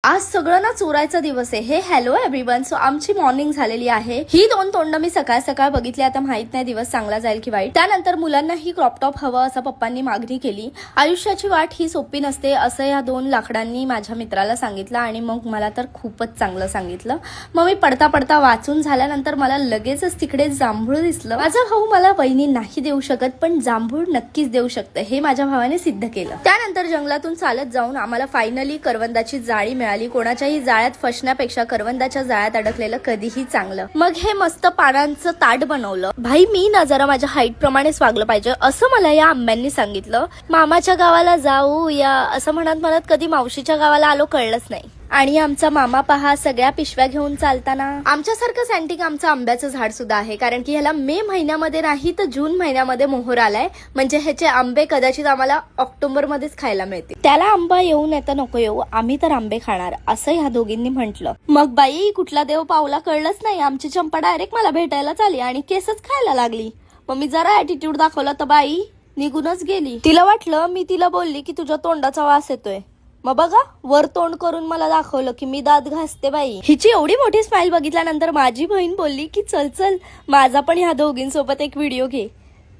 आज सगळं ना चोरायचा दिवस आहे. हे हॅलो एव्हरीवन. सो आमची मॉर्निंग झालेली आहे. ही दोन तोंड मी सकाळ सकाळ बघितली. आता माहित नाही दिवस चांगला जाईल की वाईट. त्यानंतर मुलांना ही क्रॉप टॉप हवं असं पप्पांनी मागणी केली. आयुष्याची वाट ही सोपी नसते असं या दोन लाकडांनी माझ्या मित्राला सांगितलं आणि मग मला तर खूपच चांगलं सांगितलं. मग मी पडता पडता वाचून झाल्यानंतर मला लगेचच तिकडे जांभूळ दिसलं. माझा भाऊ मला वहिनी नाही देऊ शकत पण जांभूळ नक्कीच देऊ शकतं हे माझ्या भावाने सिद्ध केलं. त्यानंतर जंगलातून चालत जाऊन आम्हाला फायनली करवंदाची जाळी मिळाली. कोणाच्याही जाळ्यात फसण्यापेक्षा करवंदाच्या जाळ्यात अडकलेलं कधीही चांगलं. मग हे मस्त पानांचं ताट बनवलं. भाई मी ना जरा माझ्या हाईट प्रमाणेच वागलं पाहिजे असं मला या आंब्यांनी सांगितलं. मामाच्या गावाला जाऊ या असं म्हणत कधी मावशीच्या गावाला आलो कळलंच नाही. आणि आमचा मामा पहा सगळ्या पिशव्या घेऊन चालताना. आमच्यासारखं सँटिक आमचं आंब्याचं झाड सुद्धा आहे कारण की ह्याला मे महिन्यामध्ये नाही तर जून महिन्यामध्ये मोहर आलाय. म्हणजे ह्याचे आंबे कदाचित आम्हाला ऑक्टोबर मध्येच खायला मिळतील. त्याला आंबा येऊ नाही तर नको येऊ आम्ही तर आंबे खाणार असं ह्या दोघींनी म्हटलं. मग बाई कुठला देव पावला कळलंच नाही. आमची चंपा डायरेक्ट मला भेटायलाच आली आणि केसच खायला लागली. मग मी जरा ऍटिट्यूड दाखवला तर बाई निघूनच गेली. तिला वाटलं मी तिला बोलली की तुझ्या तोंडाचा वास येतोय. मग बघा वर तोंड करून मला दाखवलं की मी दात घासते बाई. हिची एवढी मोठी स्माइल बघितल्यानंतर माझी बहीण बोलली की चल चल माझा पण ह्या दोघींसोबत एक व्हिडिओ घे.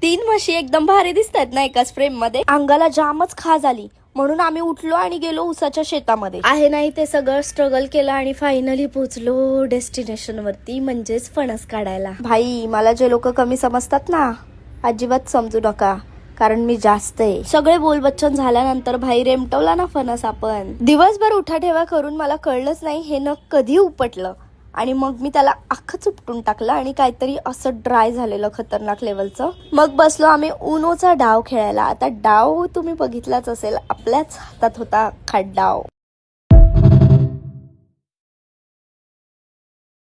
3 म्हशी एकदम भारी दिसतात ना एकाच फ्रेम मध्ये. अंगाला जामच खाज आली म्हणून आम्ही उठलो आणि गेलो उसाच्या शेतामध्ये. आहे नाही ते सगळं स्ट्रगल केलं आणि फायनली पोहोचलो डेस्टिनेशन वरती म्हणजेच फणस काढायला. भाई मला जे लोक कमी समजतात ना अजिबात समजू नका कारण मी जास्त आहे. सगळे बोलबच्चन झाल्यानंतर भाई रेमटवला ना फणस आपण. दिवसभर उठाठेवा करून मला कळलंच नाही हे नख कधी उपटलं आणि मग मी त्याला अख्खच उपटून टाकलं आणि काहीतरी असं ड्राय झालेलं खतरनाक लेवलचं. मग बसलो आम्ही उनोचा डाव खेळायला. आता डाव तुम्ही बघितलाच असेल आपल्याच हातात होता अख्खा डाव.